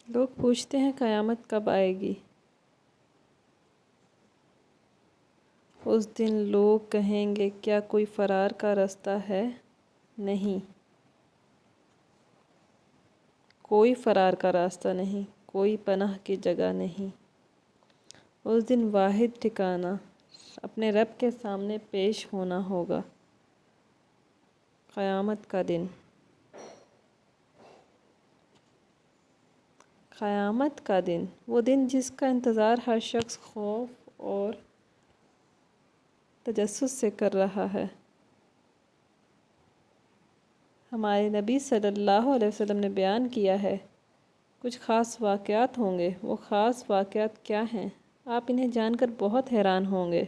لوگ پوچھتے ہیں قیامت کب آئے گی؟ اس دن لوگ کہیں گے کیا کوئی فرار کا راستہ ہے؟ نہیں، کوئی فرار کا راستہ نہیں، کوئی پناہ کی جگہ نہیں۔ اس دن واحد ٹھکانہ اپنے رب کے سامنے پیش ہونا ہوگا۔ قیامت کا دن، قیامت کا دن، وہ دن جس کا انتظار ہر شخص خوف اور تجسس سے کر رہا ہے۔ ہمارے نبی صلی اللہ علیہ وسلم نے بیان کیا ہے، کچھ خاص واقعات ہوں گے۔ وہ خاص واقعات کیا ہیں؟ آپ انہیں جان کر بہت حیران ہوں گے۔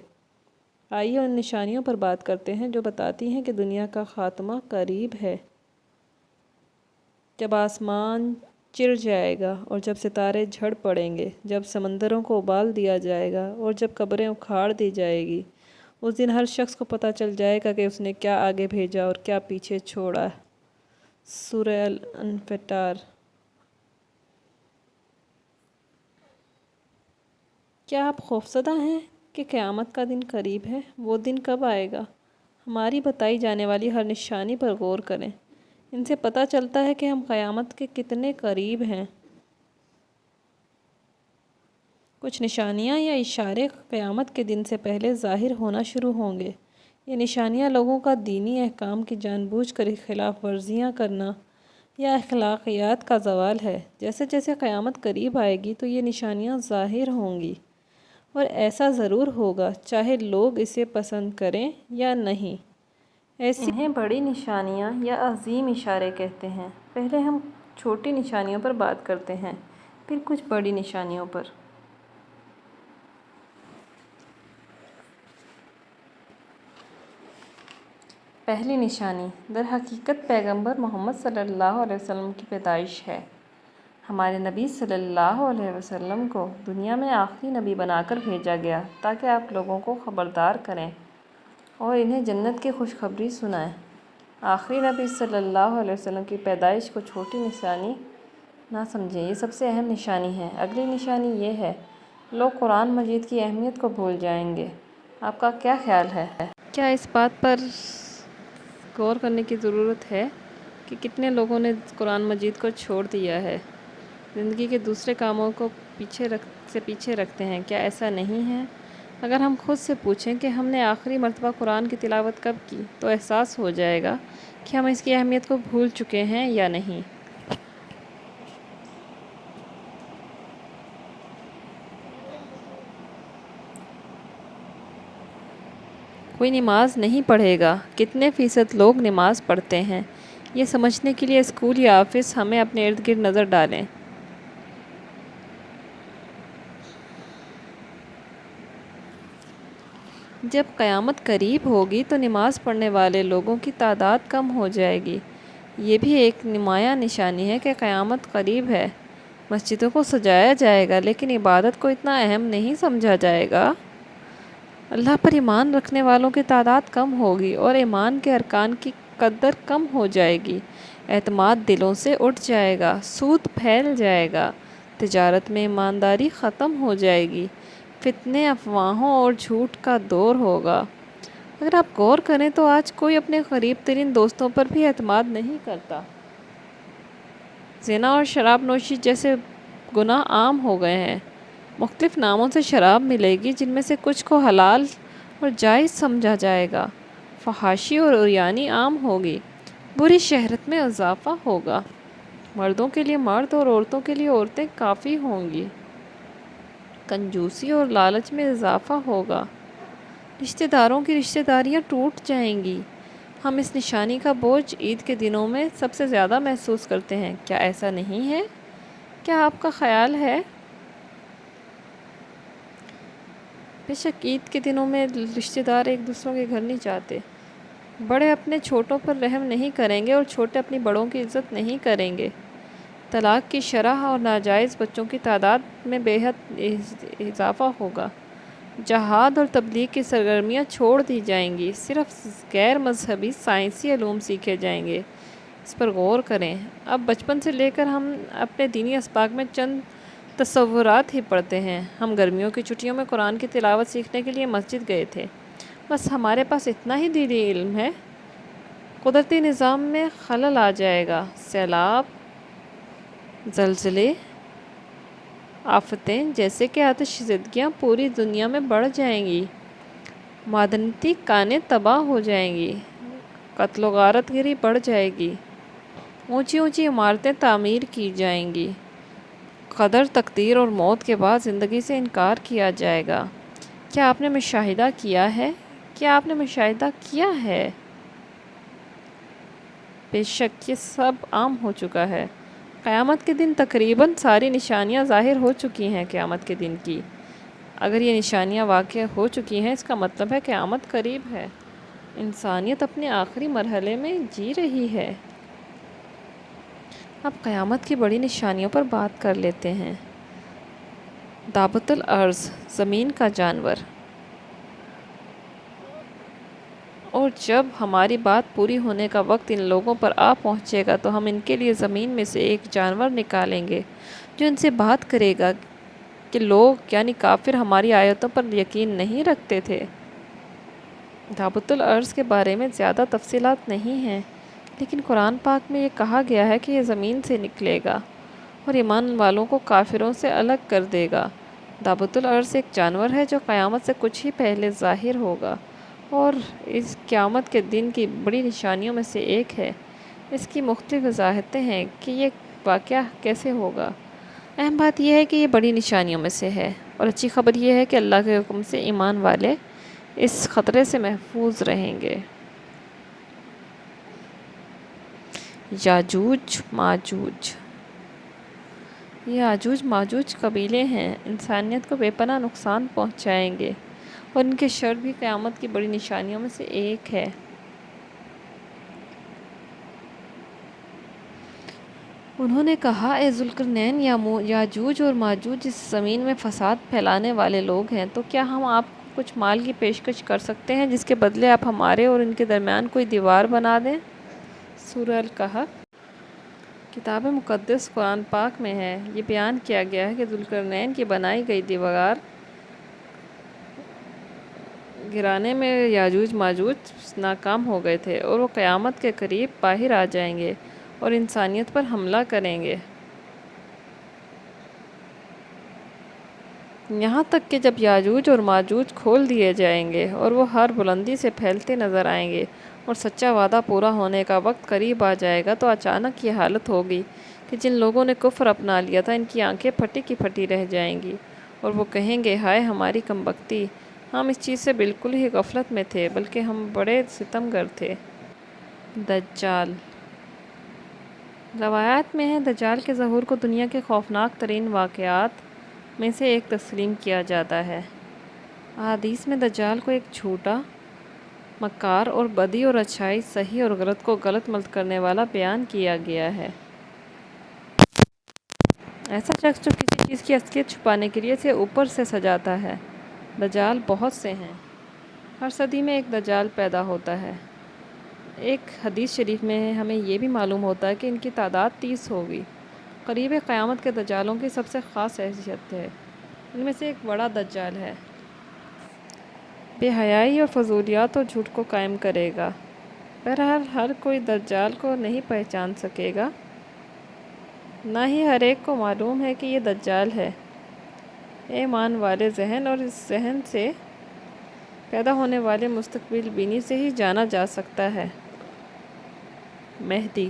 آئیے ان نشانیوں پر بات کرتے ہیں جو بتاتی ہیں کہ دنیا کا خاتمہ قریب ہے۔ جب آسمان چر جائے گا اور جب ستارے جھڑ پڑیں گے، جب سمندروں کو ابال دیا جائے گا اور جب قبریں اکھاڑ دی جائے گی، اس دن ہر شخص کو پتہ چل جائے گا کہ اس نے کیا آگے بھیجا اور کیا پیچھے چھوڑا۔ سورہ الانفطار۔ کیا آپ خوفزدہ ہیں کہ قیامت کا دن قریب ہے؟ وہ دن کب آئے گا؟ ہماری بتائی جانے والی ہر نشانی پر غور کریں۔ ان سے پتہ چلتا ہے کہ ہم قیامت کے کتنے قریب ہیں۔ کچھ نشانیاں یا اشارے قیامت کے دن سے پہلے ظاہر ہونا شروع ہوں گے۔ یہ نشانیاں لوگوں کا دینی احکام کی جان بوجھ کر خلاف ورزیاں کرنا یا اخلاقیات کا زوال ہے۔ جیسے جیسے قیامت قریب آئے گی تو یہ نشانیاں ظاہر ہوں گی، اور ایسا ضرور ہوگا چاہے لوگ اسے پسند کریں یا نہیں۔ انہیں بڑی نشانیاں یا عظیم اشارے کہتے ہیں۔ پہلے ہم چھوٹی نشانیوں پر بات کرتے ہیں، پھر کچھ بڑی نشانیوں پر۔ پہلی نشانی در حقیقت پیغمبر محمد صلی اللہ علیہ وسلم کی پیدائش ہے۔ ہمارے نبی صلی اللہ علیہ وسلم کو دنیا میں آخری نبی بنا کر بھیجا گیا تاکہ آپ لوگوں کو خبردار کریں اور انہیں جنت کی خوشخبری سنائیں۔ آخری نبی صلی اللہ علیہ وسلم کی پیدائش کو چھوٹی نشانی نہ سمجھیں، یہ سب سے اہم نشانی ہے۔ اگلی نشانی یہ ہے، لوگ قرآن مجید کی اہمیت کو بھول جائیں گے۔ آپ کا کیا خیال ہے؟ کیا اس بات پر غور کرنے کی ضرورت ہے کہ کتنے لوگوں نے قرآن مجید کو چھوڑ دیا ہے، زندگی کے دوسرے کاموں کو پیچھے رکھتے ہیں؟ کیا ایسا نہیں ہے؟ اگر ہم خود سے پوچھیں کہ ہم نے آخری مرتبہ قرآن کی تلاوت کب کی، تو احساس ہو جائے گا کہ ہم اس کی اہمیت کو بھول چکے ہیں یا نہیں۔ کوئی نماز نہیں پڑھے گا، کتنے فیصد لوگ نماز پڑھتے ہیں؟ یہ سمجھنے کے لیے اسکول یا آفس ہمیں اپنے ارد گرد نظر ڈالیں۔ جب قیامت قریب ہوگی تو نماز پڑھنے والے لوگوں کی تعداد کم ہو جائے گی۔ یہ بھی ایک نمایاں نشانی ہے کہ قیامت قریب ہے۔ مسجدوں کو سجایا جائے گا لیکن عبادت کو اتنا اہم نہیں سمجھا جائے گا۔ اللہ پر ایمان رکھنے والوں کی تعداد کم ہوگی اور ایمان کے ارکان کی قدر کم ہو جائے گی۔ اعتماد دلوں سے اٹھ جائے گا، سود پھیل جائے گا، تجارت میں ایمانداری ختم ہو جائے گی، فتنے، افواہوں اور جھوٹ کا دور ہوگا۔ اگر آپ غور کریں تو آج کوئی اپنے قریب ترین دوستوں پر بھی اعتماد نہیں کرتا۔ زنا اور شراب نوشی جیسے گناہ عام ہو گئے ہیں۔ مختلف ناموں سے شراب ملے گی جن میں سے کچھ کو حلال اور جائز سمجھا جائے گا۔ فحاشی اور عریانی عام ہوگی۔ بری شہرت میں اضافہ ہوگا۔ مردوں کے لیے مرد اور عورتوں کے لیے عورتیں کافی ہوں گی۔ کنجوسی اور لالچ میں اضافہ ہوگا۔ رشتہ داروں کی رشتہ داریاں ٹوٹ جائیں گی۔ ہم اس نشانی کا بوجھ عید کے دنوں میں سب سے زیادہ محسوس کرتے ہیں، کیا ایسا نہیں ہے؟ کیا آپ کا خیال ہے؟ بے شک عید کے دنوں میں رشتہ دار ایک دوسروں کے گھر نہیں جاتے۔ بڑے اپنے چھوٹوں پر رحم نہیں کریں گے اور چھوٹے اپنی بڑوں کی عزت نہیں کریں گے۔ طلاق کی شرح اور ناجائز بچوں کی تعداد میں بے حد اضافہ ہوگا۔ جہاد اور تبلیغ کی سرگرمیاں چھوڑ دی جائیں گی، صرف غیر مذہبی سائنسی علوم سیکھے جائیں گے۔ اس پر غور کریں۔ اب بچپن سے لے کر ہم اپنے دینی اسباق میں چند تصورات ہی پڑھتے ہیں۔ ہم گرمیوں کی چھٹیوں میں قرآن کی تلاوت سیکھنے کے لیے مسجد گئے تھے، بس ہمارے پاس اتنا ہی دینی علم ہے۔ قدرتی نظام میں خلل آ جائے گا، سیلاب، زلزلے، آفتیں جیسے کہ آتش زدگیاں پوری دنیا میں بڑھ جائیں گی، معدنیاتی کانیں تباہ ہو جائیں گی، قتل و غارت گری بڑھ جائے گی، اونچی اونچی عمارتیں تعمیر کی جائیں گی، قدر، تقدیر اور موت کے بعد زندگی سے انکار کیا جائے گا۔ کیا آپ نے مشاہدہ کیا ہے؟ کیا آپ نے مشاہدہ کیا ہے؟ بے شک یہ سب عام ہو چکا ہے۔ قیامت کے دن تقریباً ساری نشانیاں ظاہر ہو چکی ہیں قیامت کے دن کی۔ اگر یہ نشانیاں واقع ہو چکی ہیں، اس کا مطلب ہے قیامت قریب ہے۔ انسانیت اپنے آخری مرحلے میں جی رہی ہے۔ اب قیامت کی بڑی نشانیوں پر بات کر لیتے ہیں۔ دابۃ الارض، زمین کا جانور۔ اور جب ہماری بات پوری ہونے کا وقت ان لوگوں پر آ پہنچے گا تو ہم ان کے لیے زمین میں سے ایک جانور نکالیں گے جو ان سے بات کرے گا کہ لوگ یعنی کافر ہماری آیتوں پر یقین نہیں رکھتے تھے۔ دابۃ الارض کے بارے میں زیادہ تفصیلات نہیں ہیں، لیکن قرآن پاک میں یہ کہا گیا ہے کہ یہ زمین سے نکلے گا اور ایمان والوں کو کافروں سے الگ کر دے گا۔ دابۃ الارض ایک جانور ہے جو قیامت سے کچھ ہی پہلے ظاہر ہوگا اور اس قیامت کے دن کی بڑی نشانیوں میں سے ایک ہے۔ اس کی مختلف وضاحتیں ہیں کہ یہ واقعہ کیسے ہوگا۔ اہم بات یہ ہے کہ یہ بڑی نشانیوں میں سے ہے، اور اچھی خبر یہ ہے کہ اللہ کے حکم سے ایمان والے اس خطرے سے محفوظ رہیں گے۔ یاجوج ماجوج۔ یہ یاجوج ماجوج قبیلے ہیں، انسانیت کو بے پناہ نقصان پہنچائیں گے، اور ان کے شر بھی قیامت کی بڑی نشانیوں میں سے ایک ہے۔ انہوں نے کہا، اے ذوالقرنین، یاجوج اور ماجوج اس زمین میں فساد پھیلانے والے لوگ ہیں، تو کیا ہم آپ کو کچھ مال کی پیشکش کر سکتے ہیں جس کے بدلے آپ ہمارے اور ان کے درمیان کوئی دیوار بنا دیں؟ سورہ الکہف۔ کتاب مقدس قرآن پاک میں ہے، یہ بیان کیا گیا ہے کہ ذوالقرنین کی بنائی گئی دیوار گرانے میں یاجوج ماجوج ناکام ہو گئے تھے، اور وہ قیامت کے قریب باہر آ جائیں گے اور انسانیت پر حملہ کریں گے، یہاں تک کہ جب یاجوج اور ماجوج کھول دیے جائیں گے اور وہ ہر بلندی سے پھیلتے نظر آئیں گے اور سچا وعدہ پورا ہونے کا وقت قریب آ جائے گا، تو اچانک یہ حالت ہوگی کہ جن لوگوں نے کفر اپنا لیا تھا ان کی آنکھیں پھٹی کی پھٹی رہ جائیں گی، اور وہ کہیں گے، ہائے ہماری کم بختی، ہم اس چیز سے بالکل ہی غفلت میں تھے، بلکہ ہم بڑے ستمگر تھے۔ دجال۔ روایات میں ہے دجال کے ظہور کو دنیا کے خوفناک ترین واقعات میں سے ایک تسلیم کیا جاتا ہے۔ احادیث میں دجال کو ایک جھوٹا، مکار اور بدی اور اچھائی، صحیح اور غلط کو غلط ملت کرنے والا بیان کیا گیا ہے۔ ایسا شخص جو کسی چیز کی اصلیت چھپانے کے لیے اسے اوپر سے سجاتا ہے۔ دجال بہت سے ہیں۔ ہر صدی میں ایک دجال پیدا ہوتا ہے۔ ایک حدیث شریف میں ہمیں یہ بھی معلوم ہوتا ہے کہ ان کی تعداد 30 ہوگی۔ قریب قیامت کے دجالوں کی سب سے خاص حیثیت ہے۔ ان میں سے ایک بڑا دجال ہے۔ بے حیائی اور فضولیات اور جھوٹ کو قائم کرے گا۔ بہرحال ہر کوئی دجال کو نہیں پہچان سکے گا، نہ ہی ہر ایک کو معلوم ہے کہ یہ دجال ہے۔ اے ایمان والے، ذہن اور اس ذہن سے پیدا ہونے والے مستقبل بینی سے ہی جانا جا سکتا ہے۔ مہدی۔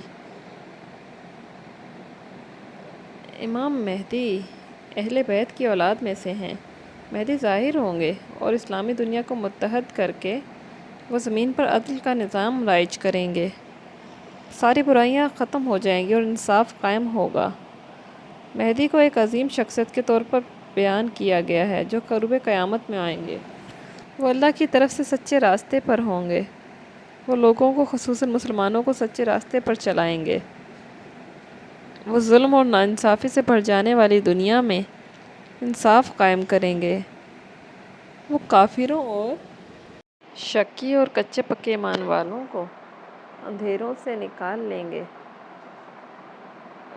امام مہدی اہل بیت کی اولاد میں سے ہیں۔ مہدی ظاہر ہوں گے اور اسلامی دنیا کو متحد کر کے وہ زمین پر عدل کا نظام رائج کریں گے۔ ساری برائیاں ختم ہو جائیں گی اور انصاف قائم ہوگا۔ مہدی کو ایک عظیم شخصیت کے طور پر بیان کیا گیا ہے جو قرب قیامت میں آئیں گے۔ وہ اللہ کی طرف سے سچے راستے پر ہوں گے۔ وہ لوگوں کو، خصوصاً مسلمانوں کو، سچے راستے پر چلائیں گے۔ وہ ظلم اور ناانصافی سے بھر جانے والی دنیا میں انصاف قائم کریں گے۔ وہ کافروں اور شکی اور کچے پکے ایمان والوں کو اندھیروں سے نکال لیں گے۔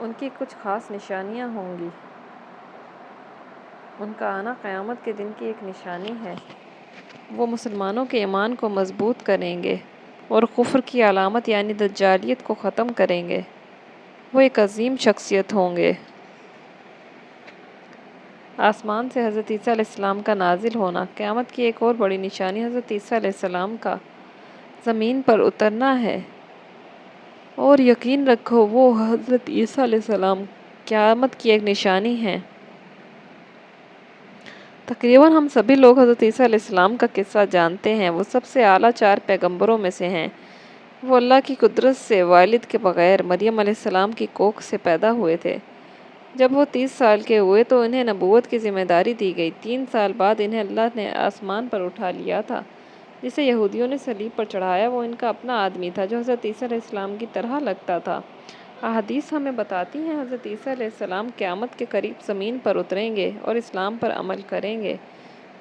ان کی کچھ خاص نشانیاں ہوں گی۔ ان کا آنا قیامت کے دن کی ایک نشانی ہے۔ وہ مسلمانوں کے ایمان کو مضبوط کریں گے اور کفر کی علامت یعنی دجالیت کو ختم کریں گے۔ وہ ایک عظیم شخصیت ہوں گے۔ آسمان سے حضرت عیسیٰ علیہ السلام کا نازل ہونا۔ قیامت کی ایک اور بڑی نشانی حضرت عیسیٰ علیہ السلام کا زمین پر اترنا ہے، اور یقین رکھو وہ حضرت عیسیٰ علیہ السلام قیامت کی ایک نشانی ہیں۔ تقریباً ہم سبھی لوگ حضرت عیسیٰ علیہ السلام کا قصہ جانتے ہیں۔ وہ سب سے اعلیٰ 4 پیغمبروں میں سے ہیں۔ وہ اللہ کی قدرت سے والد کے بغیر مریم علیہ السلام کی کوکھ سے پیدا ہوئے تھے۔ جب وہ 30 سال کے ہوئے تو انہیں نبوت کی ذمہ داری دی گئی۔ 3 سال بعد انہیں اللہ نے آسمان پر اٹھا لیا تھا۔ جسے یہودیوں نے صلیب پر چڑھایا وہ ان کا اپنا آدمی تھا جو حضرت عیسیٰ علیہ السلام کی طرح لگتا تھا۔ احادیث ہمیں بتاتی ہیں حضرت عیسیٰ علیہ السلام قیامت کے قریب زمین پر اتریں گے اور اسلام پر عمل کریں گے۔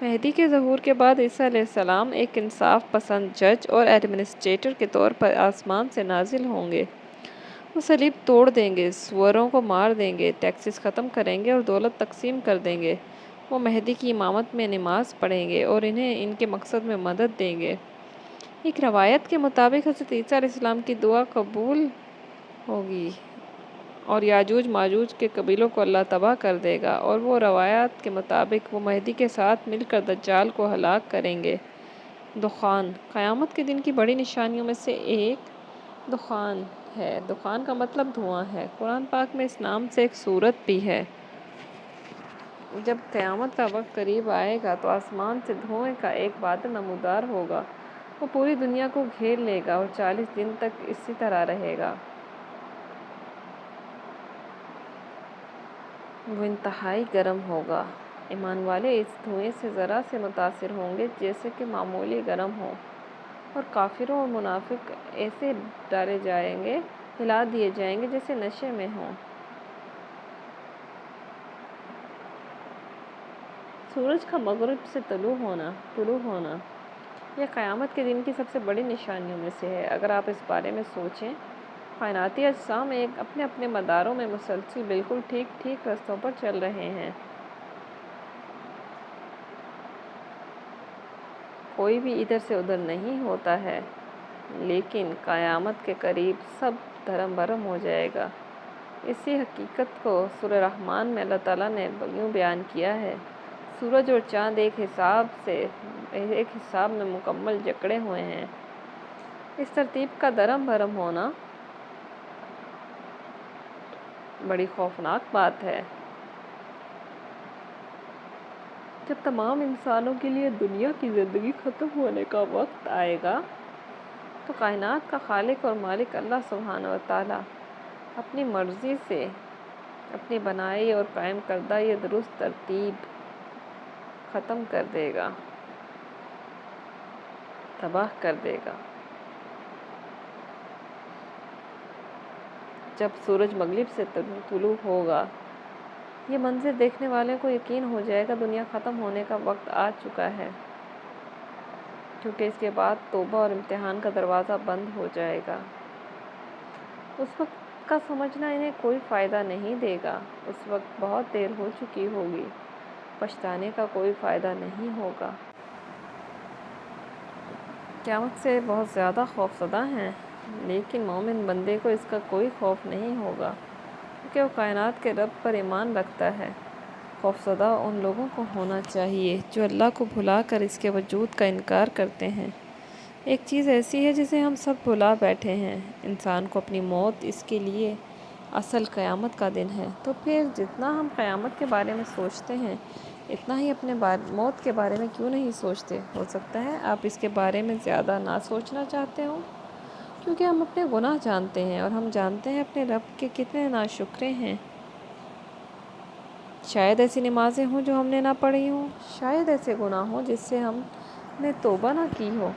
مہدی کے ظہور کے بعد عیسیٰ علیہ السلام ایک انصاف پسند جج اور ایڈمنسٹریٹر کے طور پر آسمان سے نازل ہوں گے۔ وہ صلیب توڑ دیں گے، سوروں کو مار دیں گے، ٹیکسز ختم کریں گے اور دولت تقسیم کر دیں گے۔ وہ مہدی کی امامت میں نماز پڑھیں گے اور انہیں ان کے مقصد میں مدد دیں گے۔ ایک روایت کے مطابق حضرت عیسیٰ علیہ السلام کی دعا قبول ہوگی اور یاجوج ماجوج کے قبیلوں کو اللہ تباہ کر دے گا، اور وہ روایات کے مطابق وہ مہدی کے ساتھ مل کر دجال کو ہلاک کریں گے۔ دخان۔ قیامت کے دن کی بڑی نشانیوں میں سے ایک دخان ہے۔ دخان کا مطلب دھواں ہے۔ قرآن پاک میں اس نام سے ایک سورت بھی ہے۔ جب قیامت کا وقت قریب آئے گا تو آسمان سے دھوئیں کا ایک بادل نمودار ہوگا۔ وہ پوری دنیا کو گھیر لے گا اور 40 دن تک اسی طرح رہے گا۔ وہ انتہائی گرم ہوگا۔ ایمان والے اس دھوئیں سے ذرا سے متاثر ہوں گے جیسے کہ معمولی گرم ہو، اور کافروں اور منافق ایسے ڈالے جائیں گے، ہلا دیے جائیں گے جیسے نشے میں ہوں۔ سورج کا مغرب سے طلوع ہونا یہ قیامت کے دن کی سب سے بڑی نشانیوں میں سے ہے۔ اگر آپ اس بارے میں سوچیں، کائناتی اجسام اپنے اپنے مداروں میں مسلسل بالکل ٹھیک رستوں پر چل رہے ہیں۔ کوئی بھی ادھر سے ادھر نہیں ہوتا ہے، لیکن قیامت کے قریب سب دھرم بھرم ہو جائے گا۔ اسی حقیقت کو سورہ رحمان میں اللہ تعالیٰ نے یوں بیان کیا ہے: سورج اور چاند ایک حساب میں مکمل جکڑے ہوئے ہیں۔ اس ترتیب کا دھرم بھرم ہونا بڑی خوفناک بات ہے۔ جب تمام انسانوں کے لیے دنیا کی زندگی ختم ہونے کا وقت آئے گا تو کائنات کا خالق اور مالک اللہ سبحانہ و تعالیٰ اپنی مرضی سے اپنی بنائی اور قائم کردہ یہ درست ترتیب ختم کر دے گا، تباہ کر دے گا۔ جب سورج مغرب سے طلوع ہوگا، یہ منظر دیکھنے والے کو یقین ہو جائے گا دنیا ختم ہونے کا وقت آ چکا ہے، کیونکہ اس کے بعد توبہ اور امتحان کا دروازہ بند ہو جائے گا۔ اس وقت کا سمجھنا انہیں کوئی فائدہ نہیں دے گا۔ اس وقت بہت دیر ہو چکی ہوگی، پچھتانے کا کوئی فائدہ نہیں ہوگا۔ قیامت سے بہت زیادہ خوفزدہ ہیں، لیکن مومن بندے کو اس کا کوئی خوف نہیں ہوگا، کیونکہ وہ کائنات کے رب پر ایمان رکھتا ہے۔ خوفزدہ ان لوگوں کو ہونا چاہیے جو اللہ کو بھلا کر اس کے وجود کا انکار کرتے ہیں۔ ایک چیز ایسی ہے جسے ہم سب بھلا بیٹھے ہیں، انسان کو اپنی موت۔ اس کے لیے اصل قیامت کا دن ہے۔ تو پھر جتنا ہم قیامت کے بارے میں سوچتے ہیں، اتنا ہی اپنے موت کے بارے میں کیوں نہیں سوچتے؟ ہو سکتا ہے آپ اس کے بارے میں زیادہ نہ سوچنا چاہتے ہوں، کیونکہ ہم اپنے گناہ جانتے ہیں اور ہم جانتے ہیں اپنے رب کے کتنے ناشکرے ہیں۔ شاید ایسی نمازیں ہوں جو ہم نے نہ پڑھی ہوں، شاید ایسے گناہ ہوں جس سے ہم نے توبہ نہ کی ہو،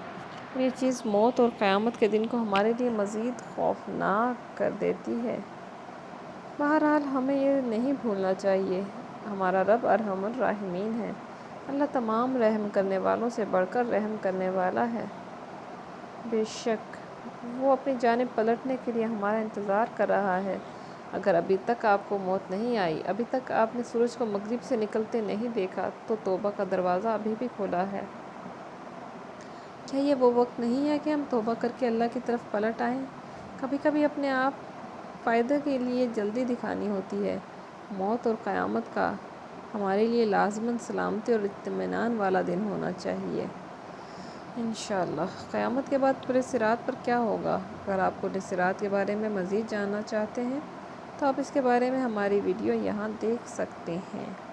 اور یہ چیز موت اور قیامت کے دن کو ہمارے لیے مزید خوفناک کر دیتی ہے۔ بہرحال ہمیں یہ نہیں بھولنا چاہیے، ہمارا رب ارحم الراحمین ہے۔ اللہ تمام رحم کرنے والوں سے بڑھ کر رحم کرنے والا ہے۔ بے شک وہ اپنی جانب پلٹنے کے لیے ہمارا انتظار کر رہا ہے۔ اگر ابھی تک آپ کو موت نہیں آئی، ابھی تک آپ نے سورج کو مغرب سے نکلتے نہیں دیکھا، تو توبہ کا دروازہ ابھی بھی کھلا ہے۔ کیا یہ وہ وقت نہیں ہے کہ ہم توبہ کر کے اللہ کی طرف پلٹ آئیں؟ کبھی کبھی اپنے آپ فائدے کے لیے جلدی دکھانی ہوتی ہے۔ موت اور قیامت کا ہمارے لیے لازماً سلامتی اور اطمینان والا دن ہونا چاہیے۔ انشاءاللہ قیامت کے بعد پورے صراط پر کیا ہوگا؟ اگر آپ پورے صراط کے بارے میں مزید جاننا چاہتے ہیں تو آپ اس کے بارے میں ہماری ویڈیو یہاں دیکھ سکتے ہیں۔